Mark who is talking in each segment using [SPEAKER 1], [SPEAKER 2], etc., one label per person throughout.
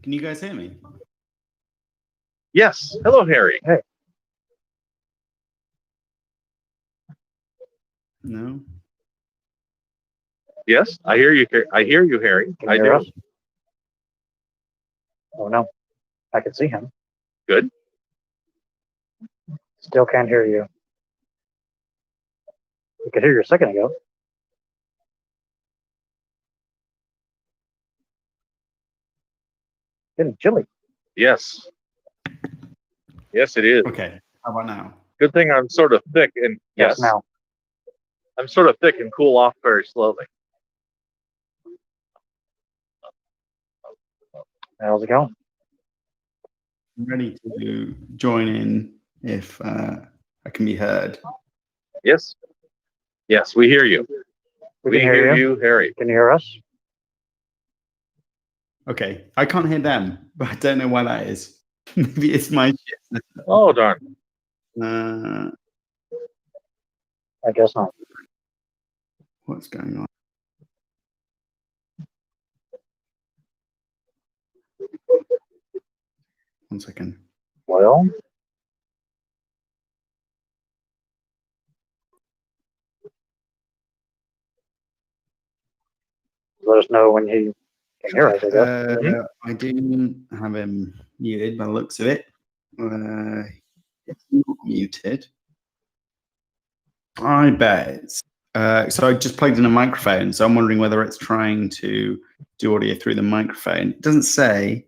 [SPEAKER 1] Can you guys hear me?
[SPEAKER 2] Yes. Hello, Harry.
[SPEAKER 3] Hey.
[SPEAKER 1] No.
[SPEAKER 2] Yes, I hear you. I hear you, Harry.
[SPEAKER 3] Can
[SPEAKER 2] I
[SPEAKER 3] you hear
[SPEAKER 2] do.
[SPEAKER 3] us? Oh no, I can see him.
[SPEAKER 2] Good.
[SPEAKER 3] Still can't hear you. We could hear you a second ago. Getting chilly.
[SPEAKER 2] Yes. Yes, it is.
[SPEAKER 1] Okay. How about now?
[SPEAKER 2] Good thing I'm sort of thick and
[SPEAKER 3] Yes, now.
[SPEAKER 2] I'm sort of thick and cool off very slowly.
[SPEAKER 3] How's it going?
[SPEAKER 1] I'm ready to join in if I can be heard.
[SPEAKER 2] Yes. Yes, we hear you.
[SPEAKER 3] We can hear you.
[SPEAKER 2] Harry.
[SPEAKER 3] Can you hear us?
[SPEAKER 1] Okay. I can't hear them, but I don't know why that is. Maybe it's my shit.
[SPEAKER 2] Oh, darn.
[SPEAKER 3] I guess not.
[SPEAKER 1] What's going on? One second.
[SPEAKER 3] Well, let us know when he can hear us, I guess.
[SPEAKER 1] I do have him muted by the looks of it. It's not muted. I bet. So I just plugged in a microphone, so I'm wondering whether it's trying to do audio through the microphone. It doesn't say.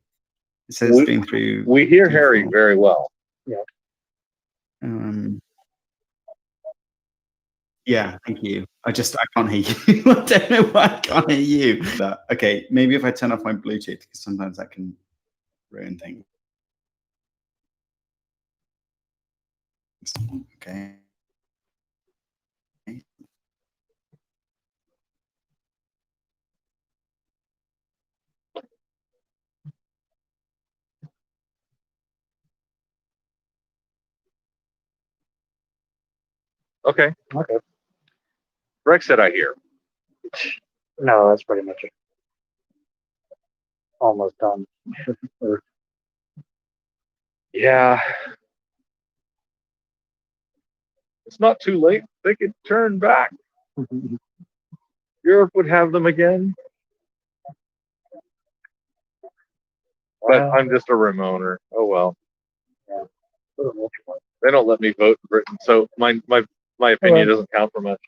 [SPEAKER 1] It says it's being through.
[SPEAKER 2] We hear Harry very well.
[SPEAKER 1] Yeah, thank you. I can't hear you. I don't know why I can't hear you. But, okay, maybe if I turn off my Bluetooth, because sometimes that can ruin things. Okay.
[SPEAKER 2] Okay.
[SPEAKER 3] Okay.
[SPEAKER 2] Brexit, I hear.
[SPEAKER 3] No, that's pretty much it. Almost done.
[SPEAKER 2] Yeah. It's not too late. They could turn back. Europe would have them again. But I'm just a remoter. Oh well.
[SPEAKER 3] Yeah.
[SPEAKER 2] They don't let me vote in Britain, so my opinion doesn't count for much.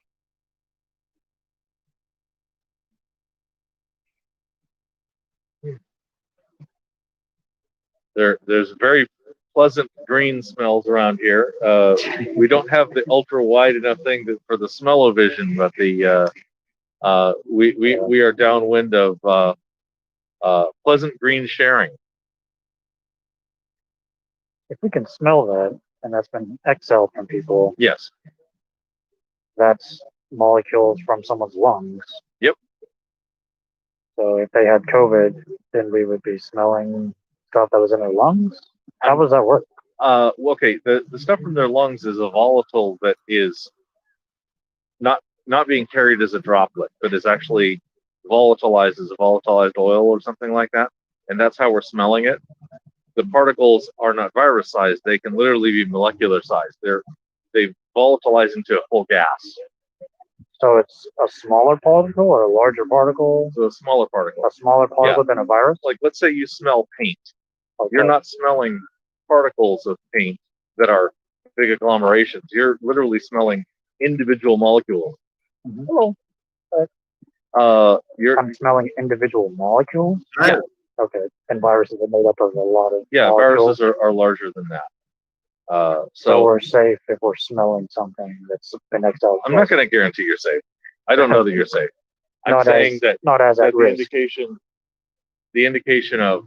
[SPEAKER 2] There's very pleasant green smells around here. We don't have the ultra wide enough thing for the smell-o-vision, but we are downwind of pleasant green sharing.
[SPEAKER 3] If we can smell that, and that's been exhaled from people,
[SPEAKER 2] Yes.
[SPEAKER 3] that's molecules from someone's lungs.
[SPEAKER 2] Yep.
[SPEAKER 3] So if they had COVID, then we would be smelling stuff that was in their lungs. How does that work?
[SPEAKER 2] Okay. The stuff from their lungs is a volatile that is not being carried as a droplet, but is actually volatilized as a volatilized oil or something like that, and that's how we're smelling it. The particles are not virus sized; they can literally be molecular sized. They volatilize into a full gas.
[SPEAKER 3] So it's a smaller particle or a larger particle?
[SPEAKER 2] So a smaller particle.
[SPEAKER 3] A smaller particle than a virus?
[SPEAKER 2] Like, let's say you smell paint.
[SPEAKER 3] Okay.
[SPEAKER 2] You're not smelling particles of paint that are big agglomerations. You're literally smelling individual molecules.
[SPEAKER 3] Mm-hmm.
[SPEAKER 2] Hello.
[SPEAKER 3] I'm smelling individual molecules?
[SPEAKER 2] Yeah.
[SPEAKER 3] Okay. And viruses are made up of a lot of
[SPEAKER 2] molecules. Viruses are larger than that.
[SPEAKER 3] So we're safe if we're smelling something that's been exhaled.
[SPEAKER 2] I'm not going to guarantee you're safe. I don't know that you're safe. I'm saying that
[SPEAKER 3] not as at risk.
[SPEAKER 2] The indication of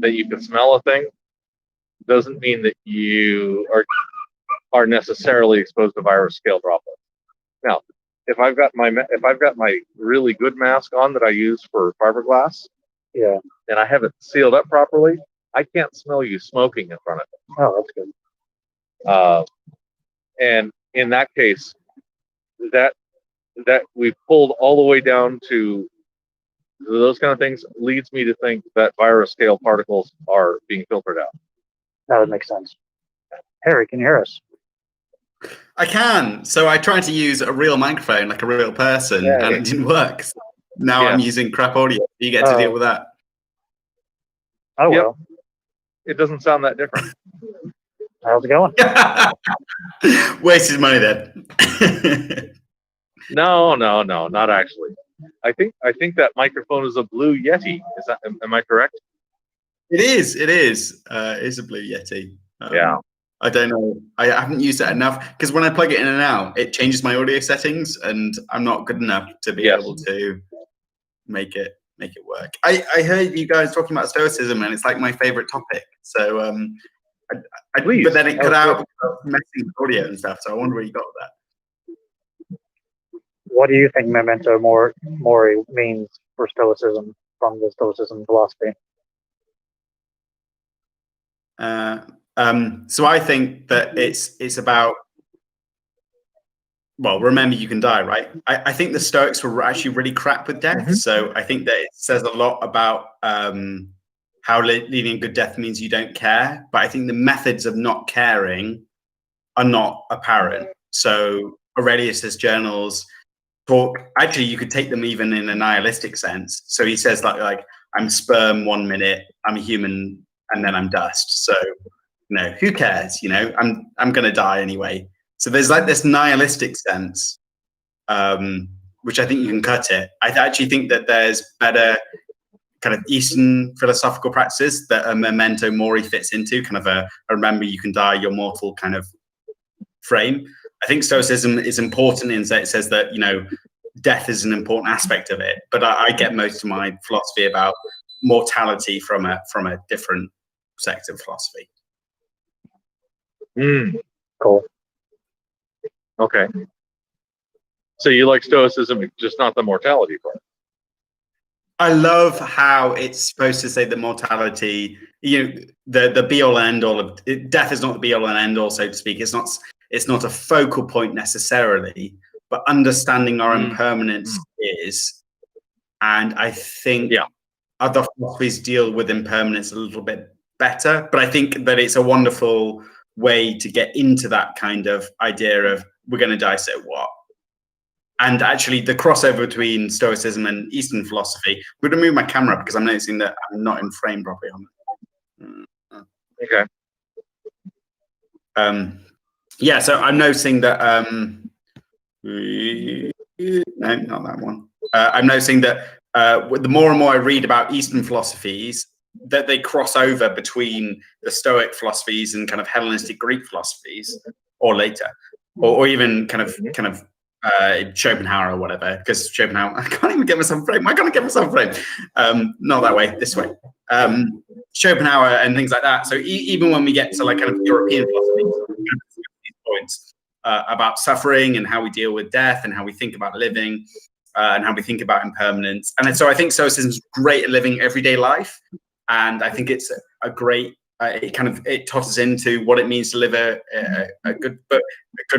[SPEAKER 2] that you can smell a thing doesn't mean that you are necessarily exposed to virus scale droplets. Now, if I've got my really good mask on that I use for fiberglass, and I have it sealed up properly, I can't smell you smoking in front of it.
[SPEAKER 3] Oh, that's good.
[SPEAKER 2] And in that case, that we pulled all the way down to those kind of things leads me to think that virus scale particles are being filtered out.
[SPEAKER 3] That would make sense. Harry, can you hear us?
[SPEAKER 1] I can. So I tried to use a real microphone, like a real person,
[SPEAKER 3] Yeah.
[SPEAKER 1] and it didn't work. So now I'm using crap audio. You get to deal with that.
[SPEAKER 3] Oh,
[SPEAKER 2] Yep.
[SPEAKER 3] well.
[SPEAKER 2] It doesn't sound that different.
[SPEAKER 3] How's it going?
[SPEAKER 1] Wasted money then.
[SPEAKER 2] No, not actually. I think that microphone is a Blue Yeti. Am I correct?
[SPEAKER 1] It is. It is. It's a Blue Yeti.
[SPEAKER 2] Yeah.
[SPEAKER 1] I don't know. I haven't used it enough because when I plug it in and out, it changes my audio settings, and I'm not good enough to be able to make it work. I heard you guys talking about Stoicism, and it's like my favorite topic. So
[SPEAKER 2] Please.
[SPEAKER 1] But then it cut out messy audio and stuff. So I wonder where you got that.
[SPEAKER 3] What do you think memento mori means for Stoicism from the Stoicism philosophy?
[SPEAKER 1] So I think that it's about, well, remember you can die, right? I think the Stoics were actually really crap with death.
[SPEAKER 2] Mm-hmm.
[SPEAKER 1] So I think that it says a lot about how leading a good death means you don't care. But I think the methods of not caring are not apparent. So Aurelius's journals talk, actually you could take them even in a nihilistic sense. So he says like I'm sperm 1 minute, I'm a human, and then I'm dust. So who cares? I'm going to die anyway. So there's like this nihilistic sense, which I think you can cut it. I actually think that there's better kind of Eastern philosophical practices that a memento mori fits into, kind of a remember you can die, you're mortal kind of frame. I think Stoicism is important in that it says that, death is an important aspect of it. But I get most of my philosophy about mortality from a different sect of philosophy.
[SPEAKER 3] Cool.
[SPEAKER 2] Okay. So you like Stoicism, just not the mortality part.
[SPEAKER 1] I love how it's supposed to say that mortality, the be all and end all of death is not the be all and end all, so to speak. It's not a focal point necessarily, but understanding our impermanence is. And I think other philosophies deal with impermanence a little bit better, but I think that it's a wonderful way to get into that kind of idea of we're going to die, so what? And actually the crossover between Stoicism and Eastern philosophy, I'm going to move my camera because I'm noticing that I'm not in frame properly on it.
[SPEAKER 2] Okay.
[SPEAKER 1] So I'm noticing that no, not that one. I'm noticing that the more and more I read about Eastern philosophies, that they cross over between the Stoic philosophies and kind of Hellenistic Greek philosophies, or later, or even kind of Schopenhauer or whatever. Because Schopenhauer, I can't even get myself framed. Why can't I get myself framed? Not that way, this way. Schopenhauer and things like that. So even when we get to like kind of European philosophy, these points about suffering and how we deal with death and how we think about living and how we think about impermanence. And so I think Stoicism is great at living everyday life. And I think it's a great, it tosses into what it means to live a good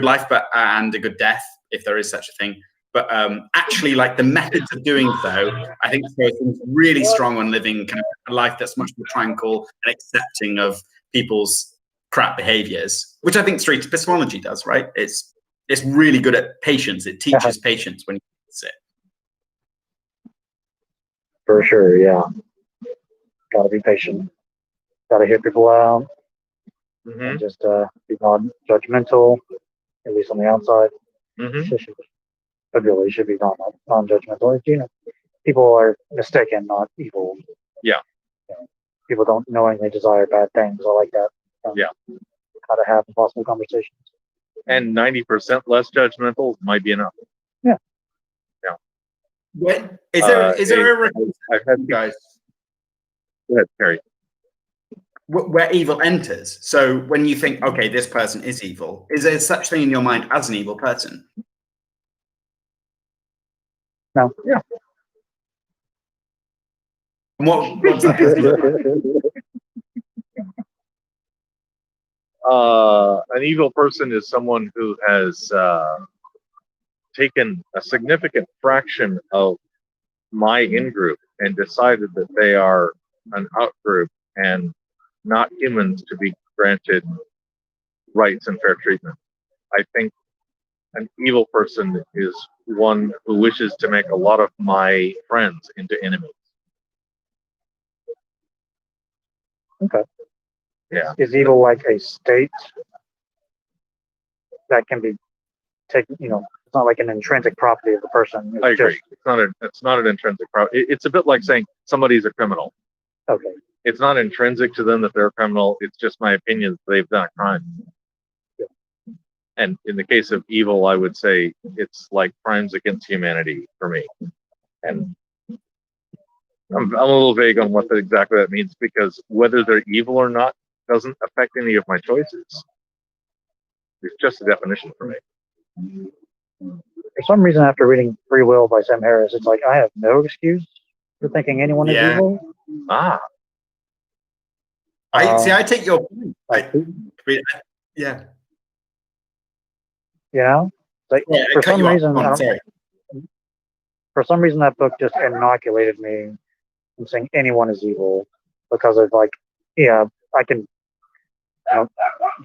[SPEAKER 1] life, and a good death, if there is such a thing. But actually, like the methods of doing so, I think Stoicism is really strong on living kind of a life that's much more tranquil and accepting of people's crap behaviors, which I think street epistemology does, right? It's really good at patience. It teaches patience when you sit.
[SPEAKER 3] For sure, yeah. Gotta be patient. Gotta hear people out. And just be non-judgmental, at least on the outside. But really should be non-judgmental. People are mistaken, not evil.
[SPEAKER 2] Yeah.
[SPEAKER 3] People don't knowingly desire bad things. I like that. How to have impossible conversations.
[SPEAKER 2] And 90% less judgmental might be enough.
[SPEAKER 3] Yeah.
[SPEAKER 1] What is there a
[SPEAKER 2] I've had
[SPEAKER 1] guys?
[SPEAKER 2] Go ahead, Terry.
[SPEAKER 1] Where evil enters. So when you think, okay, this person is evil, is there such thing in your mind as an evil person?
[SPEAKER 3] No.
[SPEAKER 1] Yeah. And what's that?
[SPEAKER 2] An evil person is someone who has taken a significant fraction of my in-group and decided that they are an outgroup and not humans to be granted rights and fair treatment. I think an evil person is one who wishes to make a lot of my friends into enemies.
[SPEAKER 3] Okay.
[SPEAKER 2] Yeah.
[SPEAKER 3] Is evil like a state that can be taken? It's not like an intrinsic property of the person.
[SPEAKER 2] I agree. It's not an intrinsic property. It's a bit like saying somebody's a criminal.
[SPEAKER 3] Okay.
[SPEAKER 2] It's not intrinsic to them that they're a criminal. It's just my opinion that they've done a crime.
[SPEAKER 3] Yeah.
[SPEAKER 2] And in the case of evil, I would say it's like crimes against humanity for me. And I'm a little vague on what exactly that means, because whether they're evil or not doesn't affect any of my choices. It's just a definition for me.
[SPEAKER 3] For some reason, after reading Free Will by Sam Harris, it's like I have no excuse for thinking anyone is evil.
[SPEAKER 2] Ah.
[SPEAKER 1] I take your point. Yeah.
[SPEAKER 3] Like,
[SPEAKER 1] Yeah,
[SPEAKER 3] for some reason, for some reason, that book just inoculated me from saying anyone is evil, because of like, yeah, I can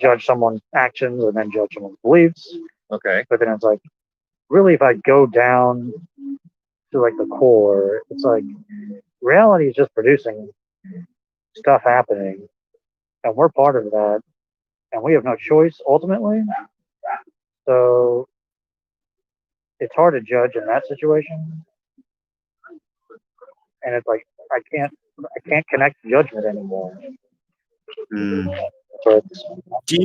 [SPEAKER 3] judge someone's actions and then judge someone's beliefs.
[SPEAKER 2] Okay.
[SPEAKER 3] But then it's like, really, if I go down to like the core, it's like reality is just producing stuff happening, and we're part of that, and we have no choice ultimately. So it's hard to judge in that situation, and it's like I can't connect to judgment anymore. But
[SPEAKER 1] Do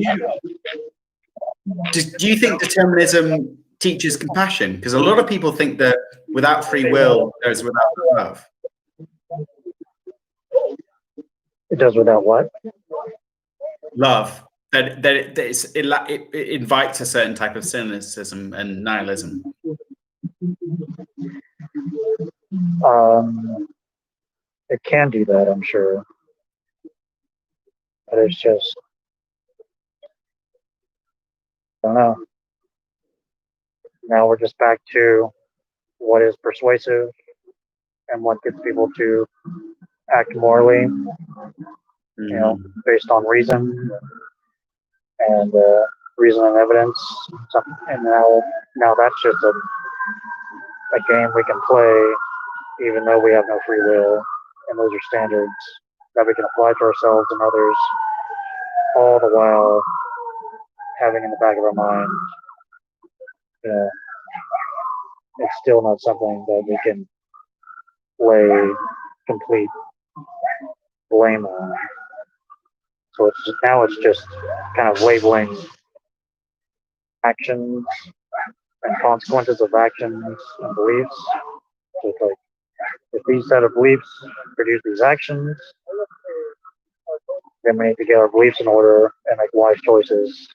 [SPEAKER 1] you think determinism teaches compassion? Because a lot of people think that without free will, there's without love.
[SPEAKER 3] it does without what?
[SPEAKER 1] Love. That it invites a certain type of cynicism and nihilism.
[SPEAKER 3] It can do that, I'm sure. But it's just, I don't know. Now we're just back to what is persuasive and what gets people to act morally, based on reason and reason and evidence. And now that's just a game we can play, even though we have no free will. And those are standards that we can apply to ourselves and others, all the while having in the back of our mind, it's still not something that we can lay complete blame on. So it's just kind of labeling actions and consequences of actions and beliefs. So it's like, if these set of beliefs produce these actions, then we need to get our beliefs in order and make wise choices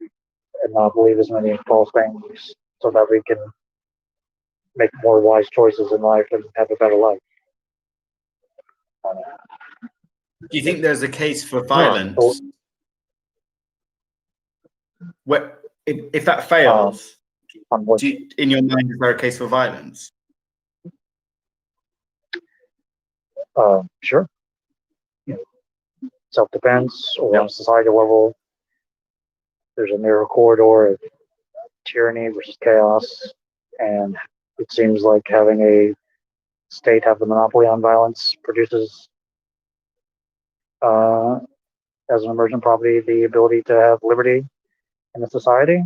[SPEAKER 3] and not believe as many false things, so that we can make more wise choices in life and have a better life.
[SPEAKER 1] Do you think there's a case for violence? If that fails, in your mind, is there a case for violence?
[SPEAKER 3] Sure. Self-defense, or on a societal level, there's a narrow corridor of tyranny versus chaos, and it seems like having a state have the monopoly on violence produces, as an emergent property, the ability to have liberty in a society.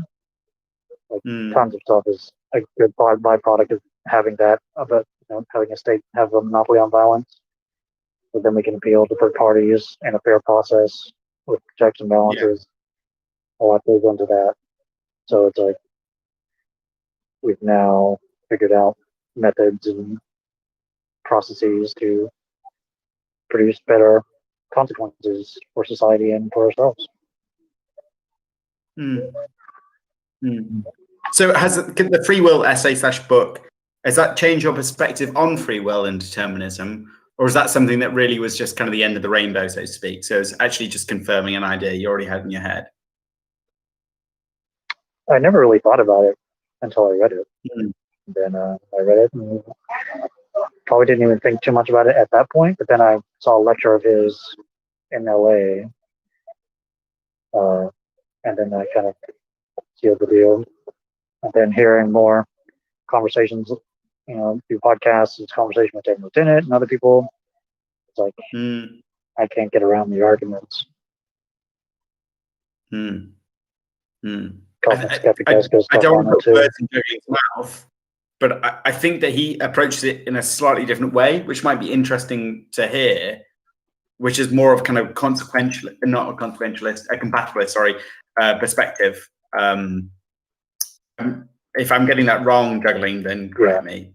[SPEAKER 3] Like, tons of stuff is a good byproduct of having that, but having a state have a monopoly on violence. But then we can appeal to third parties in a fair process with checks and balances. A lot goes into that. So it's like we've now figured out methods and processes to produce better consequences for society and for ourselves.
[SPEAKER 1] So has the free will essay/book, has that changed your perspective on free will and determinism? Or is that something that really was just kind of the end of the rainbow, so to speak? So it's actually just confirming an idea you already had in your head.
[SPEAKER 3] I never really thought about it until I read it. Then I read it, and probably didn't even think too much about it at that point. But then I saw a lecture of his in LA, and then I kind of sealed the deal. And then hearing more conversations, through podcasts, it's conversation with David Lieutenant and other people. It's like I can't get around the arguments.
[SPEAKER 1] I
[SPEAKER 3] I
[SPEAKER 1] don't want to put words in Jurgen's mouth, but I think that he approaches it in a slightly different way, which might be interesting to hear, which is more of kind of not a consequentialist, a compatibilist, perspective. If I'm getting that wrong, juggling, then correct me.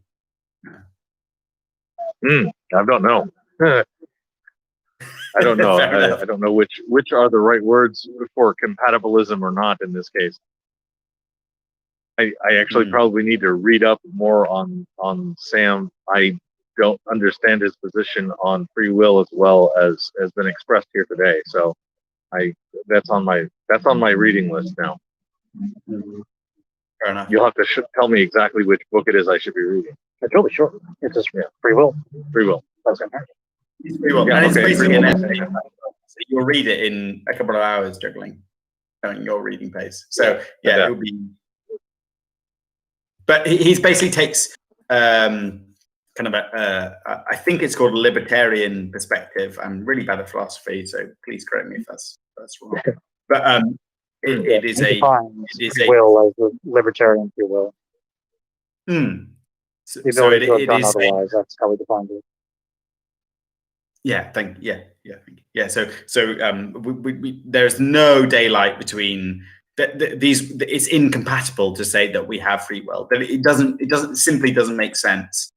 [SPEAKER 2] I don't know. I don't know. I don't know which are the right words for compatibilism or not in this case. I actually probably need to read up more on Sam. I don't understand his position on free will as well as has been expressed here today. So that's on my reading list now.
[SPEAKER 1] Fair enough.
[SPEAKER 2] You'll have to tell me exactly which book it is I should be reading.
[SPEAKER 3] It's really short. It's just free will.
[SPEAKER 2] Free will.
[SPEAKER 3] That's it.
[SPEAKER 1] Free will. And it's basically an essay. So you'll read it in a couple of hours, juggling, at your reading pace. So it'll be. But he basically takes kind of I think it's called a libertarian perspective. I'm really bad at philosophy, so please correct me if that's wrong. But it is a
[SPEAKER 3] will as a libertarian free will.
[SPEAKER 1] So it is
[SPEAKER 3] otherwise. That's how we define it.
[SPEAKER 1] Thank you. So there's no daylight between these. It's incompatible to say that we have free will. That it simply doesn't make sense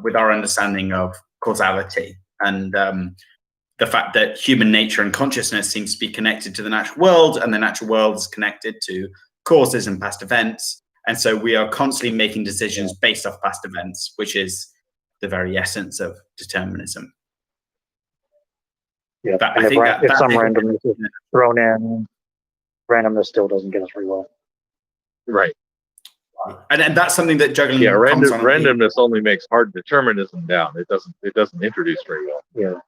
[SPEAKER 1] with our understanding of causality and the fact that human nature and consciousness seems to be connected to the natural world, and the natural world is connected to causes and past events. And so we are constantly making decisions based off past events, which is the very essence of determinism.
[SPEAKER 3] Yeah, if some randomness is thrown in, randomness still doesn't get us free will.
[SPEAKER 2] Right.
[SPEAKER 1] And that's something that juggling.
[SPEAKER 2] Randomness only makes hard determinism down. It doesn't introduce free will.
[SPEAKER 3] Yeah.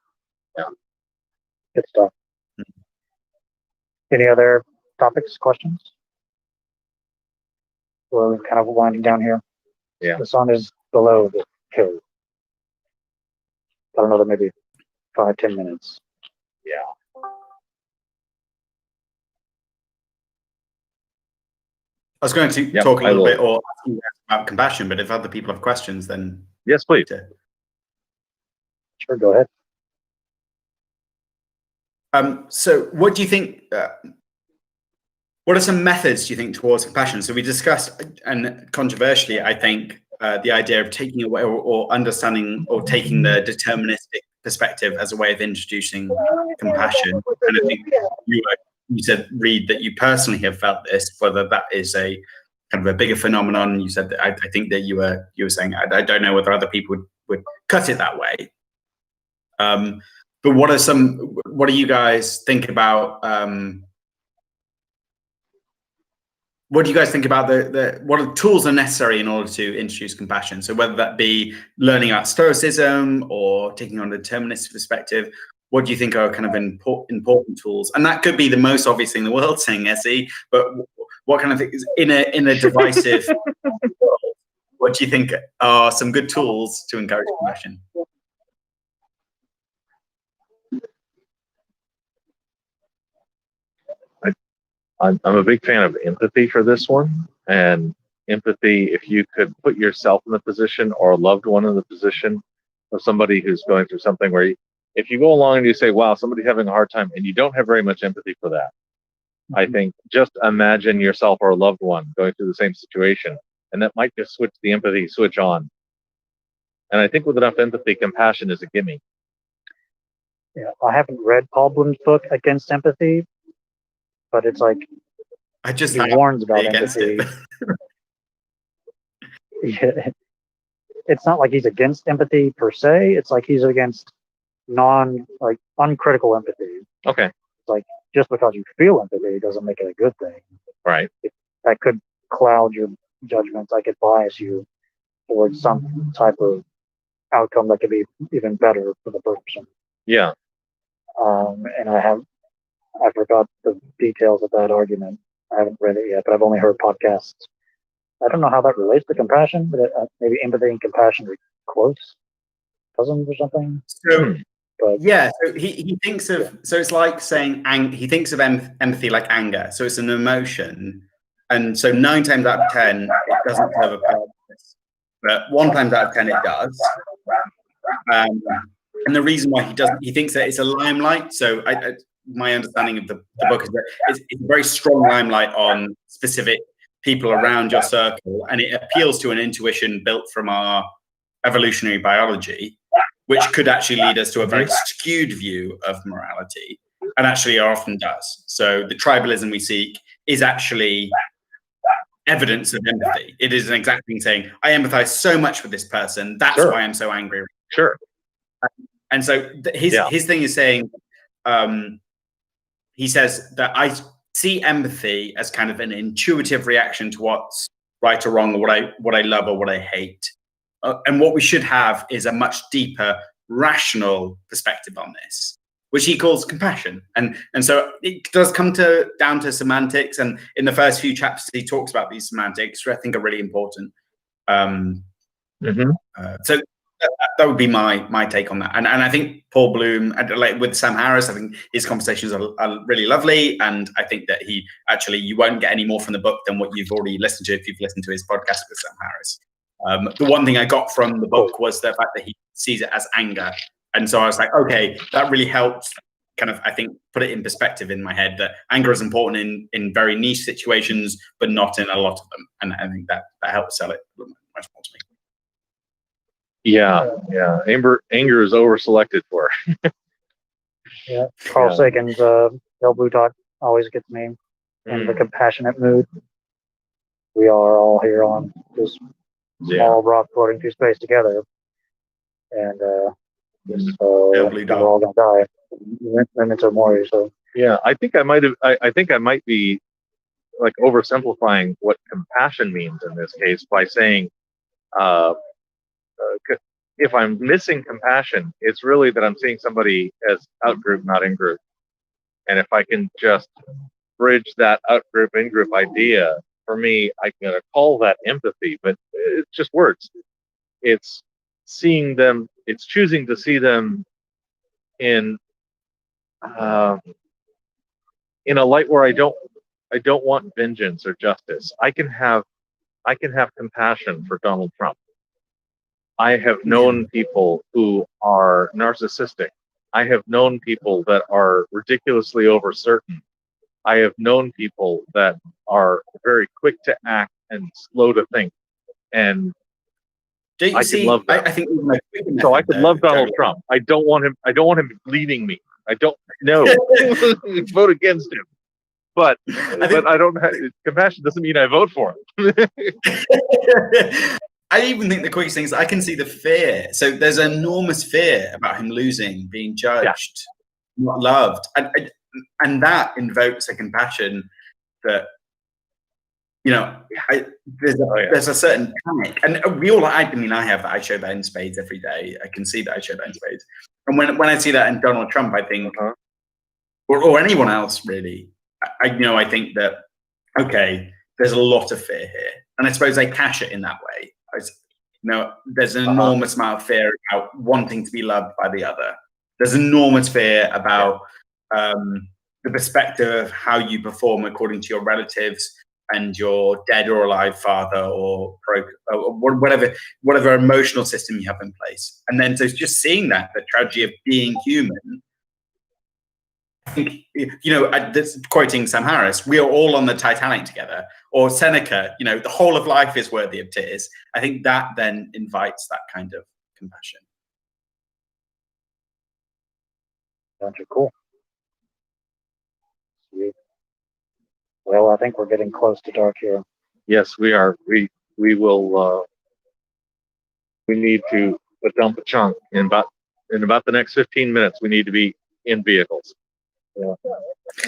[SPEAKER 3] Good stuff. Any other topics, questions? We're kind of winding down here.
[SPEAKER 2] Yeah.
[SPEAKER 3] The sun is below the hill. Got another maybe 5-10 minutes.
[SPEAKER 2] Yeah.
[SPEAKER 1] I was going to talk a little bit or ask you about compassion, but if other people have questions, then
[SPEAKER 2] yes, please.
[SPEAKER 3] Sure, go ahead.
[SPEAKER 1] So what do you think, what are some methods, do you think, towards compassion? So we discussed, and controversially, I think, the idea of taking away or understanding or taking the deterministic perspective as a way of introducing compassion. And I think you said, Reid, that you personally have felt this, whether that is a kind of a bigger phenomenon. You said that I think that you were saying, I don't know whether other people would cut it that way. But what do you guys think about, what do you guys think about what tools are necessary in order to introduce compassion? So whether that be learning about Stoicism or taking on a deterministic perspective, what do you think are kind of important tools? And that could be the most obvious thing in the world, saying SE, but what kind of things in a divisive world, what do you think are some good tools to encourage compassion?
[SPEAKER 2] I'm a big fan of empathy for this one. And empathy, if you could put yourself in the position or a loved one in the position of somebody who's going through something where if you go along and you say, wow, somebody's having a hard time, and you don't have very much empathy for that, I think just imagine yourself or a loved one going through the same situation, and that might just switch the empathy switch on. And I think with enough empathy, compassion is a gimme.
[SPEAKER 3] Yeah, I haven't read Paul Bloom's book Against Empathy, but it's like he warns about empathy. Yeah. It's not like he's against empathy per se. It's like he's against uncritical empathy.
[SPEAKER 2] Okay.
[SPEAKER 3] It's like just because you feel empathy doesn't make it a good thing.
[SPEAKER 2] Right.
[SPEAKER 3] That could cloud your judgments. I could bias you towards some type of outcome that could be even better for the person.
[SPEAKER 2] Yeah.
[SPEAKER 3] And I forgot the details of that argument. I haven't read it yet, but I've only heard podcasts. I don't know how that relates to compassion, but maybe empathy and compassion are close cousins or something.
[SPEAKER 1] So
[SPEAKER 3] But
[SPEAKER 1] yeah, so he thinks of, so it's like saying he thinks of empathy like anger. So it's an emotion, and so 9 times out of 10 it doesn't serve a purpose, but 1 time out of 10 it does. And the reason why he thinks that it's a limelight. So my understanding of the book is that it's a very strong limelight on specific people around your circle, and it appeals to an intuition built from our evolutionary biology, which could actually lead us to a very skewed view of morality, and actually often does. So the tribalism we seek is actually evidence of empathy. It is an exact thing saying, I empathize so much with this person, that's why I'm so angry.
[SPEAKER 2] Sure.
[SPEAKER 1] And so his thing is saying, he says that I see empathy as kind of an intuitive reaction to what's right or wrong, or what I love or what I hate. And what we should have is a much deeper, rational perspective on this, which he calls compassion. And so it does come down to semantics. And in the first few chapters, he talks about these semantics, which I think are really important. So that would be my take on that. And I think Paul Bloom, like with Sam Harris, I think his conversations are really lovely. And I think that you won't get any more from the book than what you've already listened to if you've listened to his podcast with Sam Harris. The one thing I got from the book was the fact that he sees it as anger. And so I was like, okay, that really helps kind of, I think, put it in perspective in my head that anger is important in very niche situations, but not in a lot of them. And I think that helps sell it much more to me.
[SPEAKER 2] Yeah. Anger is over-selected for.
[SPEAKER 3] Yeah. Carl Sagan's Del Blue Dot always gets me in the compassionate mood. We are all here on this small rock floating through space together, and we're all gonna die. Memento mori. So
[SPEAKER 2] yeah, I think I might be like oversimplifying what compassion means in this case by saying, if I'm missing compassion, it's really that I'm seeing somebody as out group, not in group. And if I can just bridge that out group, in group idea, for me, I'm going to call that empathy, but it's just words. It's seeing them, it's choosing to see them in a light where I don't want vengeance or justice. I can have compassion for Donald Trump. I have known people who are narcissistic. I have known people that are ridiculously overcertain. I have known people that are very quick to act and slow to think. And I could love that. I think so. I could love Donald Trump. I don't want him leading me. I don't know. Vote against him. But I don't have compassion. Doesn't mean I vote for him.
[SPEAKER 1] I even think the quickest thing is I can see the fear. So there's enormous fear about him losing, being judged, not loved, and that invokes a compassion that, you know, there's a certain panic, and we all. I show that in spades every day. I can see that I show that in spades, and when I see that in Donald Trump, I think, or anyone else really, I think that okay, there's a lot of fear here, and I suppose I cash it in that way. There's an enormous amount of fear about wanting to be loved by the other. There's enormous fear about the perspective of how you perform according to your relatives and your dead or alive father or whatever emotional system you have in place. And then so just seeing that, the tragedy of being human, I think, quoting Sam Harris, we are all on the Titanic together, or Seneca, the whole of life is worthy of tears. I think that then invites that kind of compassion.
[SPEAKER 3] Sounds cool. Sweet. Well, I think we're getting close to dark here.
[SPEAKER 2] Yes, we are. We will. We need to dump a chunk in about the next 15 minutes. We need to be in vehicles.
[SPEAKER 3] Yeah.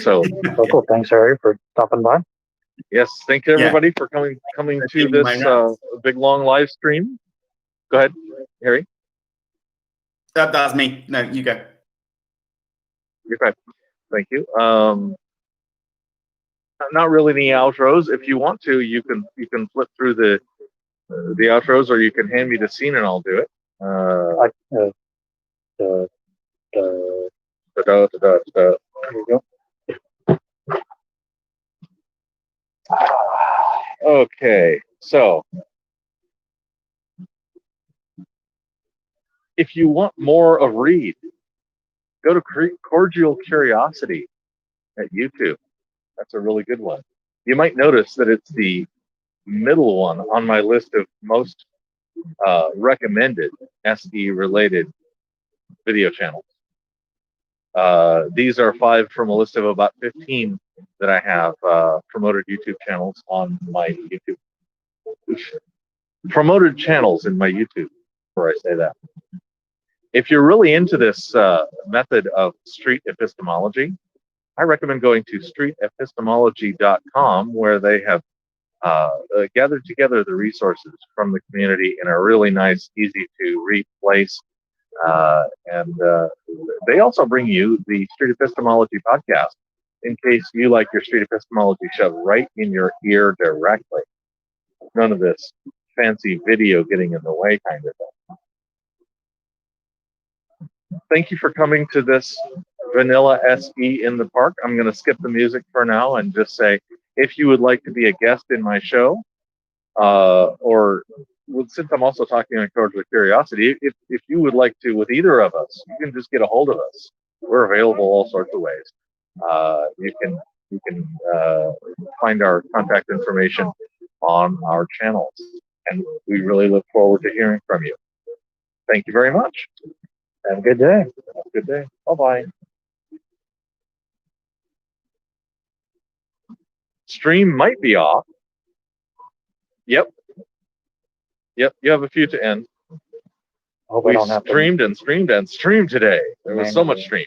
[SPEAKER 3] So cool. Thanks, Harry, for stopping by.
[SPEAKER 2] Yes, thank you everybody for coming to this big long live stream. Go ahead, Harry.
[SPEAKER 1] That's me. No, you go.
[SPEAKER 2] Okay, thank you. Not really any outros. If you want to, you can flip through the outros, or you can hand me the scene and I'll do it. There you go. Okay, so if you want more of Reid, go to Cordial Curiosity at YouTube. That's a really good one. You might notice that it's the middle one on my list of most recommended SE-related video channels. These are 5 from a list of about 15 that I have promoted YouTube channels on my YouTube. Promoted channels in my YouTube, before I say that. If you're really into this method of street epistemology, I recommend going to streetepistemology.com, where they have gathered together the resources from the community in a really nice, easy to read place. And they also bring you the Street Epistemology podcast, in case you like your Street Epistemology shoved right in your ear directly. None of this fancy video getting in the way kind of thing. Thank you for coming to this Vanilla SE in the Park. I'm going to skip the music for now and just say, if you would like to be a guest in my show, or since I'm also talking on Cordial Curiosity, if you would like to, with either of us, you can just get a hold of us. We're available all sorts of ways. You can find our contact information on our channels, and we really look forward to hearing from you. Thank you very much.
[SPEAKER 3] Have a good day.
[SPEAKER 2] Have a good day. Bye-bye. Stream might be off. Yep. Yep, you have a few to end.
[SPEAKER 3] I hope I
[SPEAKER 2] We
[SPEAKER 3] don't have to
[SPEAKER 2] streamed and streamed and streamed today. There was so much streaming.